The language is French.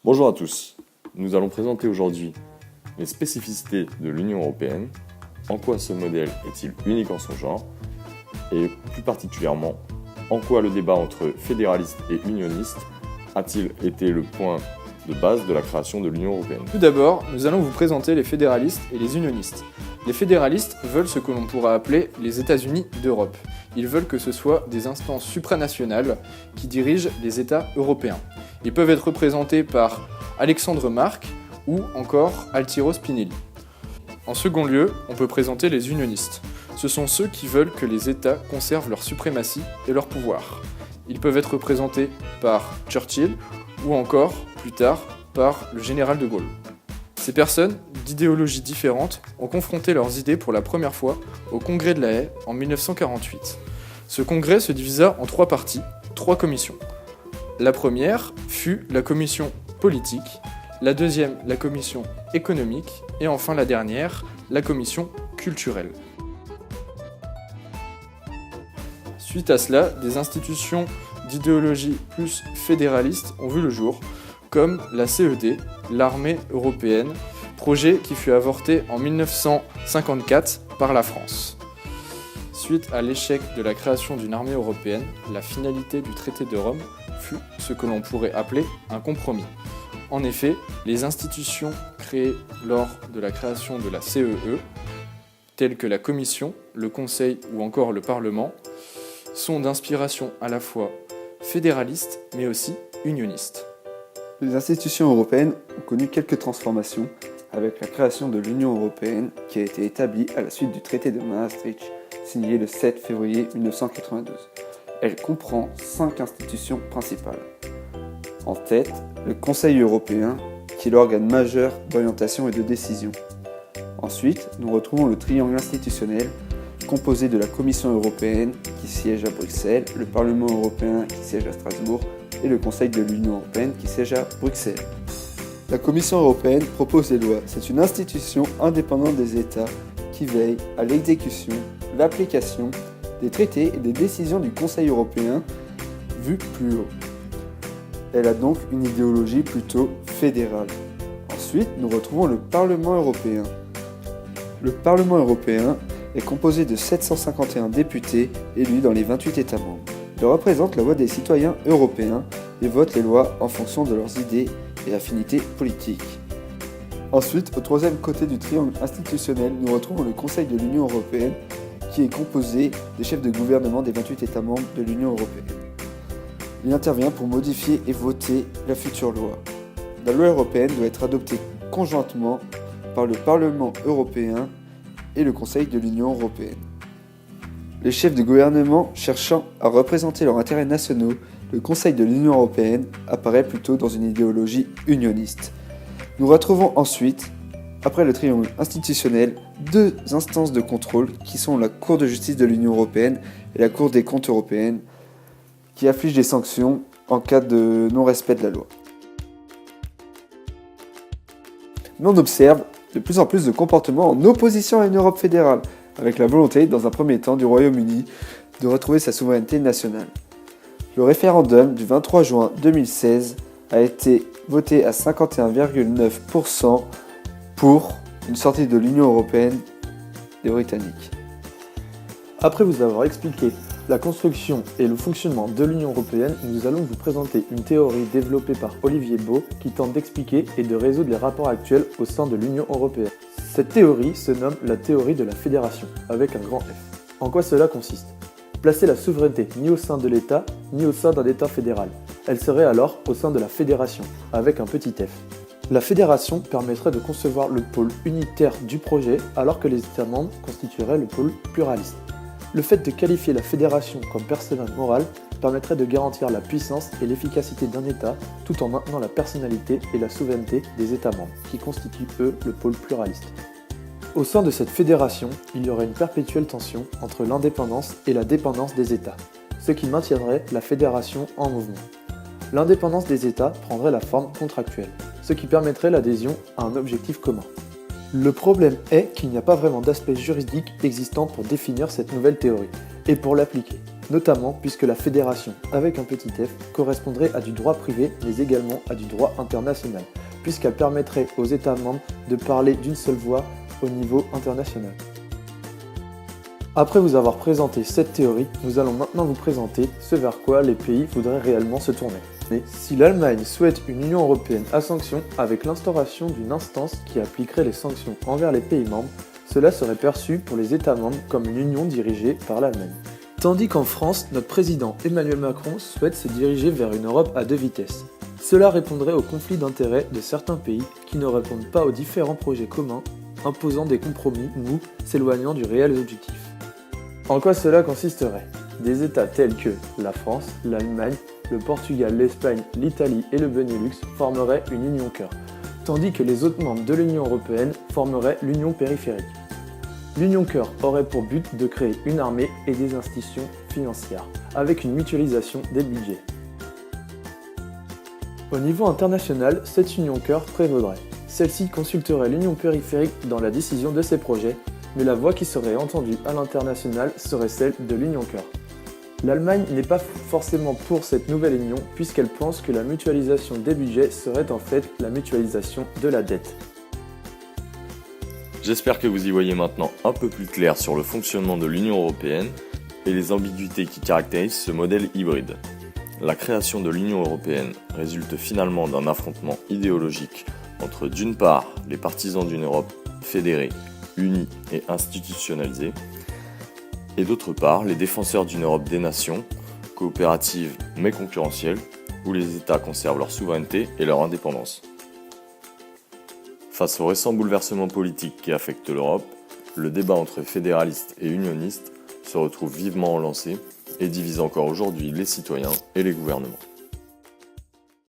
Bonjour à tous, nous allons présenter aujourd'hui les spécificités de l'Union européenne, en quoi ce modèle est-il unique en son genre, et plus particulièrement, en quoi le débat entre fédéralistes et unionistes a-t-il été le point de base de la création de l'Union européenne. Tout d'abord, nous allons vous présenter les fédéralistes et les unionistes. Les fédéralistes veulent ce que l'on pourra appeler les États-Unis d'Europe. Ils veulent que ce soit des instances supranationales qui dirigent les États européens. Ils peuvent être représentés par Alexandre Marc ou encore Altiero Spinelli. En second lieu, on peut présenter les unionistes. Ce sont ceux qui veulent que les États conservent leur suprématie et leur pouvoir. Ils peuvent être représentés par Churchill ou encore, plus tard, par le général de Gaulle. Ces personnes, d'idéologies différentes, ont confronté leurs idées pour la première fois au Congrès de La Haye en 1948. Ce congrès se divisa en 3 parties, 3 commissions. La première fut la commission politique, la deuxième la commission économique et enfin la dernière, la commission culturelle. Suite à cela, des institutions d'idéologie plus fédéraliste ont vu le jour, comme la CED, l'armée européenne, projet qui fut avorté en 1954 par la France. Suite à l'échec de la création d'une armée européenne, la finalité du traité de Rome fut ce que l'on pourrait appeler un compromis. En effet, les institutions créées lors de la création de la CEE, telles que la Commission, le Conseil ou encore le Parlement, sont d'inspiration à la fois fédéraliste mais aussi unioniste. Les institutions européennes ont connu quelques transformations avec la création de l'Union européenne qui a été établie à la suite du traité de Maastricht signé le 7 février 1992. Elle comprend 5 institutions principales. En tête, le Conseil européen qui est l'organe majeur d'orientation et de décision. Ensuite, nous retrouvons le triangle institutionnel composé de la Commission européenne qui siège à Bruxelles, le Parlement européen qui siège à Strasbourg et le Conseil de l'Union européenne qui siège à Bruxelles. La Commission européenne propose des lois. C'est une institution indépendante des États qui veille à l'exécution, l'application des traités et des décisions du Conseil européen vu plus haut. Elle a donc une idéologie plutôt fédérale. Ensuite, nous retrouvons le Parlement européen. Le Parlement européen est composé de 751 députés élus dans les 28 États membres. Ils représentent la voix des citoyens européens et votent les lois en fonction de leurs idées et affinités politiques. Ensuite, au troisième côté du triangle institutionnel, nous retrouvons le Conseil de l'Union européenne qui est composé des chefs de gouvernement des 28 États membres de l'Union européenne. Il intervient pour modifier et voter la future loi. La loi européenne doit être adoptée conjointement par le Parlement européen et le Conseil de l'Union européenne. Les chefs de gouvernement cherchant à représenter leurs intérêts nationaux, le Conseil de l'Union européenne apparaît plutôt dans une idéologie unioniste. Nous retrouvons ensuite, après le triangle institutionnel, 2 instances de contrôle qui sont la Cour de justice de l'Union européenne et la Cour des comptes européenne, qui affligent des sanctions en cas de non-respect de la loi. Mais on observe de plus en plus de comportements en opposition à une Europe fédérale, avec la volonté, dans un premier temps, du Royaume-Uni de retrouver sa souveraineté nationale. Le référendum du 23 juin 2016 a été voté à 51,9% pour une sortie de l'Union européenne des Britanniques. Après vous avoir expliqué la construction et le fonctionnement de l'Union européenne, nous allons vous présenter une théorie développée par Olivier Beau qui tente d'expliquer et de résoudre les rapports actuels au sein de l'Union européenne. Cette théorie se nomme la théorie de la fédération, avec un grand F. En quoi cela consiste ? Placer la souveraineté ni au sein de l'État, ni au sein d'un État fédéral. Elle serait alors au sein de la fédération, avec un petit f. La fédération permettrait de concevoir le pôle unitaire du projet, alors que les États membres constitueraient le pôle pluraliste. Le fait de qualifier la fédération comme personnage moral permettrait de garantir la puissance et l'efficacité d'un État tout en maintenant la personnalité et la souveraineté des États membres, qui constituent eux le pôle pluraliste. Au sein de cette fédération, il y aurait une perpétuelle tension entre l'indépendance et la dépendance des États, ce qui maintiendrait la fédération en mouvement. L'indépendance des États prendrait la forme contractuelle, ce qui permettrait l'adhésion à un objectif commun. Le problème est qu'il n'y a pas vraiment d'aspect juridique existant pour définir cette nouvelle théorie et pour l'appliquer. notamment puisque la fédération, avec un petit f, correspondrait à du droit privé, mais également à du droit international, puisqu'elle permettrait aux États membres de parler d'une seule voix au niveau international. Après vous avoir présenté cette théorie, nous allons maintenant vous présenter ce vers quoi les pays voudraient réellement se tourner. Mais si l'Allemagne souhaite une Union européenne à sanctions avec l'instauration d'une instance qui appliquerait les sanctions envers les pays membres, cela serait perçu pour les États membres comme une union dirigée par l'Allemagne. Tandis qu'en France, notre président Emmanuel Macron souhaite se diriger vers une Europe à 2 vitesses. Cela répondrait au conflit d'intérêts de certains pays qui ne répondent pas aux différents projets communs, imposant des compromis mous s'éloignant du réel objectif. En quoi cela consisterait ? Des États tels que la France, l'Allemagne, le Portugal, l'Espagne, l'Italie et le Benelux formeraient une union cœur, tandis que les autres membres de l'Union européenne formeraient l'union périphérique. L'union cœur aurait pour but de créer une armée et des institutions financières, avec une mutualisation des budgets. Au niveau international, cette union cœur prévaudrait. Celle-ci consulterait l'union périphérique dans la décision de ses projets, mais la voix qui serait entendue à l'international serait celle de l'union cœur. L'Allemagne n'est pas forcément pour cette nouvelle union puisqu'elle pense que la mutualisation des budgets serait en fait la mutualisation de la dette. J'espère que vous y voyez maintenant un peu plus clair sur le fonctionnement de l'Union européenne et les ambiguïtés qui caractérisent ce modèle hybride. La création de l'Union européenne résulte finalement d'un affrontement idéologique entre d'une part les partisans d'une Europe fédérée, unie et institutionnalisée, et d'autre part les défenseurs d'une Europe des nations, coopérative mais concurrentielle, où les États conservent leur souveraineté et leur indépendance. Face aux récents bouleversements politiques qui affectent l'Europe, le débat entre fédéralistes et unionistes se retrouve vivement relancé et divise encore aujourd'hui les citoyens et les gouvernements.